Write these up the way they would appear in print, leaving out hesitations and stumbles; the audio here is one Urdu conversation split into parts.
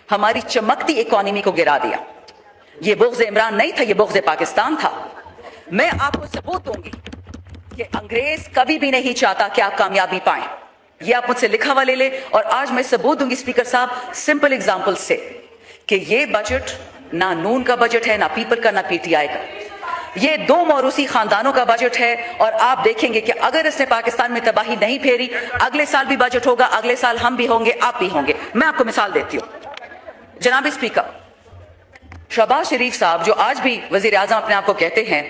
ہماری چمکتی اکانومی کو گرا دیا. یہ بغض عمران نہیں تھا, یہ بغض پاکستان تھا. میں آپ کو ثبوت دوں گی کہ انگریز کبھی بھی نہیں چاہتا کہ آپ کامیابی پائیں. یہ آپ مجھ سے لکھا ہوا لے لیں, اور آج میں ثبوت دوں گی اسپیکر صاحب سمپل اگزامپل سے کہ یہ بجٹ نہ نون کا بجٹ ہے, نہ پیپل کا, نہ پی ٹی آئی کا. یہ دو موروثی خاندانوں کا بجٹ ہے, اور آپ دیکھیں گے کہ اگر اس نے پاکستان میں تباہی نہیں پھیری, اگلے سال بھی بجٹ ہوگا, اگلے سال ہم بھی ہوں گے, آپ بھی ہوں گے. میں آپ کو مثال دیتی ہوں. جناب اسپیکر, شہباز شریف صاحب جو آج بھی وزیر اعظم اپنے آپ کو کہتے ہیں,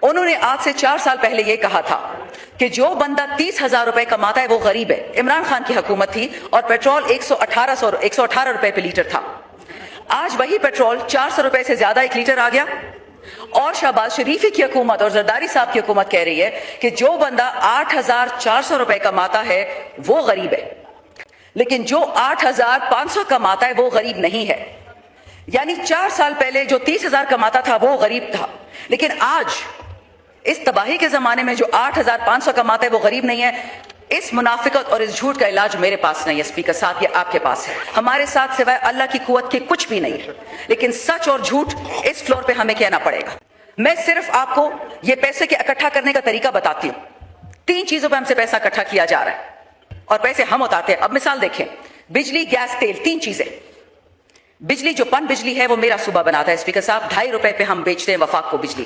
انہوں نے آج سے 4 سال پہلے یہ کہا تھا کہ جو بندہ 30,000 روپے کماتا ہے وہ غریب ہے. عمران خان کی حکومت تھی اور پیٹرول 118 روپے پہ لیٹر تھا. آج وہی پیٹرول 400 روپے سے زیادہ ایک لیٹر آ گیا, اور شہباز شریفی کی حکومت اور زرداری صاحب کی حکومت کہہ رہی ہے کہ جو بندہ 8,400 روپے کماتا ہے وہ غریب ہے, لیکن جو 8,500 کماتا ہے وہ غریب نہیں ہے. یعنی 4 سال پہلے جو 30,000 کماتا تھا وہ غریب تھا, لیکن آج اس تباہی کے زمانے میں جو 8,500 کماتا ہے وہ غریب نہیں ہے. اس منافقت اور اس جھوٹ کا علاج میرے پاس نہیں ہے اسپیکر صاحب, یہ آپ کے پاس ہے. ہمارے ساتھ سوائے اللہ کی قوت کے کچھ بھی نہیں ہے, لیکن سچ اور جھوٹ اس فلور پہ ہمیں کہنا پڑے گا. میں صرف آپ کو یہ پیسے کے اکٹھا کرنے کا طریقہ بتاتی ہوں. 3 چیزوں پہ ہم سے پیسہ اکٹھا کیا جا رہا ہے اور پیسے ہم اٹھاتے ہیں. اب مثال دیکھیں, بجلی, گیس, تیل, 3 چیزیں. بجلی جو پن بجلی ہے وہ میرا صوبہ بناتا ہے اسپیکر صاحب, 2.5 روپے پہ ہم بیچتے ہیں وفاق کو بجلی,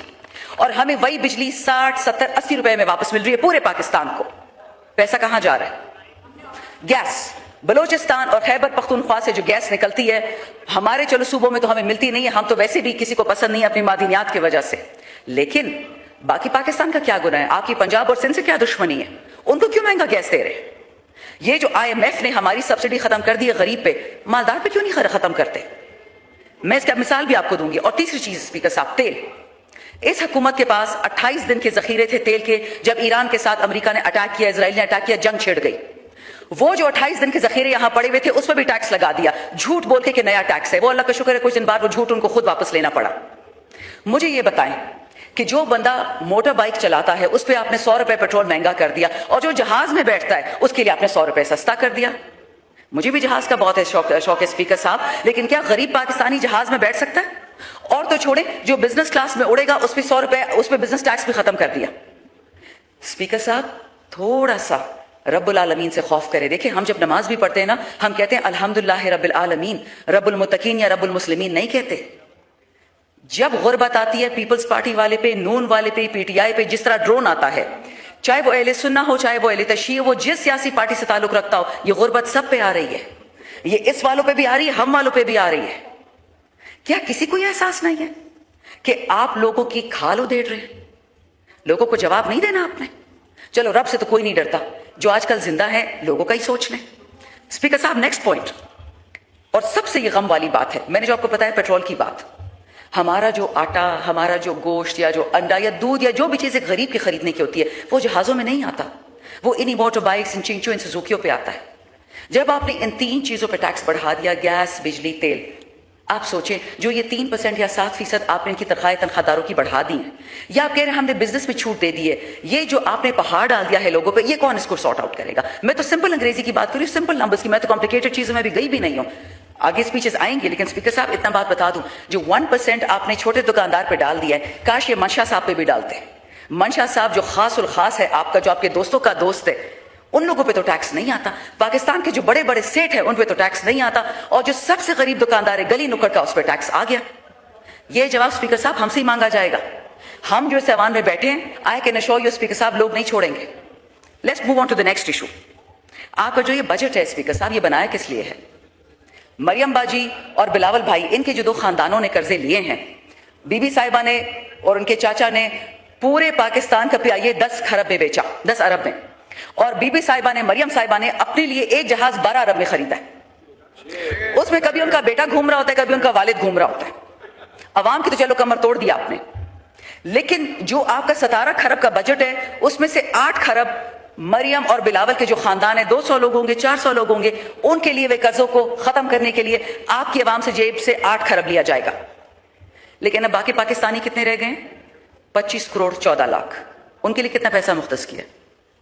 اور ہمیں وہی بجلی 60, 70, 80 روپے میں واپس مل رہی ہے پورے پاکستان کو. پیسہ کہاں جا رہا ہے؟ گیس, بلوچستان اور خیبر پختونخوا سے جو گیس نکلتی ہے, ہمارے چلو صوبوں میں تو ہمیں ملتی نہیں ہے, ہم تو ویسے بھی کسی کو پسند نہیں ہے اپنی معدنیات کی وجہ سے, لیکن باقی پاکستان کا کیا گناہ ہے؟ آپ کی پنجاب اور سندھ سے کیا دشمنی ہے؟ ان کو کیوں مہنگا گیس دے رہے ہیں؟ یہ جو IMF نے ہماری سبسڈی ختم کر دی ہے غریب پہ, مالدار پہ کیوں نہیں ختم کرتے؟ میں اس کا مثال بھی آپ کو دوں گی. اور تیسری چیز اسپیکر صاحب, تیل. اس حکومت کے پاس 28 دن کے ذخیرے تھے تیل کے, جب ایران کے ساتھ امریکہ نے اٹیک کیا, اسرائیل نے اٹیک کیا, جنگ چھڑ گئی. وہ جو 28 دن کے ذخیرے یہاں پڑے ہوئے تھے اس پہ بھی ٹیکس لگا دیا, جھوٹ بول کے کہ نیا ٹیکس ہے. وہ اللہ کا شکر ہے کچھ دن بعد وہ جھوٹ ان کو خود واپس لینا پڑا. مجھے یہ بتائیں کہ جو بندہ موٹر بائک چلاتا ہے اس پہ آپ نے 100 روپے پیٹرول مہنگا کر دیا, اور جو جہاز میں بیٹھتا ہے اس کے لیے آپ نے 100 روپے سستا کر دیا. مجھے بھی جہاز کا بہت شوق ہے اسپیکر صاحب, لیکن کیا غریب پاکستانی جہاز میں بیٹھ سکتا ہے؟ اور تو چھوڑے, جو بزنس کلاس میں اڑے گا اس پہ 100 روپے, اس پہ بزنس ٹیکس بھی ختم کر دیا. اسپیکر صاحب تھوڑا سا رب العالمین سے خوف کرے. دیکھیں ہم جب نماز بھی پڑھتے ہیں نا, ہم کہتے ہیں الحمدللہ رب العالمین, رب المتقین یا رب المسلمین نہیں کہتے. جب غربت آتی ہے پیپلز پارٹی والے پہ, نون والے پہ, پی ٹی آئی پہ, جس طرح ڈرون آتا ہے, چاہے وہ اہل سنہ ہو, چاہے وہ اہل تشیع, وہ جس سیاسی پارٹی سے تعلق رکھتا ہو, یہ غربت سب پہ آ رہی ہے. یہ اس والوں پہ بھی آ رہی ہے, ہم والوں پہ بھی آ رہی ہے. کیا کسی کو یہ احساس نہیں ہے کہ آپ لوگوں کی کھال ادھیڑ رہے ہیں؟ لوگوں کو جواب نہیں دینا آپ نے. چلو رب سے تو کوئی نہیں ڈرتا, جو آج کل زندہ ہے لوگوں کا ہی سوچ لیں. اسپیکر صاحب نیکسٹ پوائنٹ, اور سب سے یہ غم والی بات ہے, میں نے جو آپ کو بتایا پیٹرول کی بات, ہمارا جو آٹا, ہمارا جو گوشت یا جو انڈا یا دودھ یا جو بھی چیز ایک غریب کی خریدنے کی ہوتی ہے وہ جہازوں میں نہیں آتا, وہ انہی موٹر بائکس, ان چنچو, ان سزوکیوں پہ آتا ہے. جب آپ نے ان 3 چیزوں پہ ٹیکس بڑھا دیا, گیس, بجلی, تیل, آپ سوچیں جو یہ 3% یا 7% آپ نے ان کی تنخواہ داروں کی بڑھا دی ہیں, یا آپ کہہ رہے ہیں ہم نے بزنس میں چھوٹ دے دی ہے, یہ جو آپ نے پہاڑ ڈال دیا ہے لوگوں پہ, یہ کون اس کو سارٹ آؤٹ کرے گا؟ میں تو سمپل انگریزی کی بات کر رہی ہوں, سمپل نمبرز کی, میں تو کمپلیکیٹڈ چیزوں میں بھی گئی بھی نہیں ہوں. آگے سپیچز آئیں گے, لیکن اسپیکر صاحب اتنا بات بتا دوں, جو 1% آپ نے چھوٹے دکاندار پہ ڈال دیا ہے, کاش یہ منشا صاحب پہ بھی ڈالتے. منشا صاحب جو خاص الخاص ہے آپ کا, جو آپ کے دوستوں کا دوست ہے, ان لوگوں پہ تو ٹیکس نہیں آتا. پاکستان کے جو بڑے بڑے سیٹ ہیں ان پہ تو ٹیکس نہیں آتا, اور جو سب سے غریب دکاندار ہے گلی نکڑ کا, اس پہ ٹیکس آ گیا. یہ جواب اسپیکر صاحب ہم سے ہی مانگا جائے گا. ہم جو ایوان میں بیٹھے ہیں, I can assure you speaker صاحب, لوگ نہیں چھوڑیں گے. Let's move on to the next issue. آپ کا جو یہ بجٹ ہے اسپیکر صاحب, یہ بنایا کس لیے ہے؟ مریم باجی اور بلاول بھائی, ان کے جو 2 خاندانوں نے قرضے لیے ہیں, بی بی صاحبہ نے اور ان کے چاچا نے پورے پاکستان کا پیائیے 10 خرب میں بیچا, 10 ارب میں, اور بی بی صاحبہ نے, مریم صاحبہ نے اپنے لیے ایک جہاز 12 ارب میں خریدا ہے. اس میں کبھی ان کا بیٹا گھوم رہا ہوتا ہے, کبھی ان کا والد گھوم رہا ہوتا ہے. عوام کی تو چلو کمر توڑ دیا آپ نے, لیکن جو آپ کا 17 خرب کا بجٹ ہے اس میں سے 8 خرب مریم اور بلاول کے جو خاندان ہیں, 200 لوگ ہوں گے, 400 لوگ ہوں گے, ان کے لیے وہ قرضوں کو ختم کرنے کے لیے آپ کی عوام سے جیب سے 8 خرب لیا جائے گا. لیکن اب باقی پاکستانی کتنے رہ گئے ہیں؟ 25 کروڑ 14 لاکھ. ان کے لیے کتنا پیسہ مختص کیا؟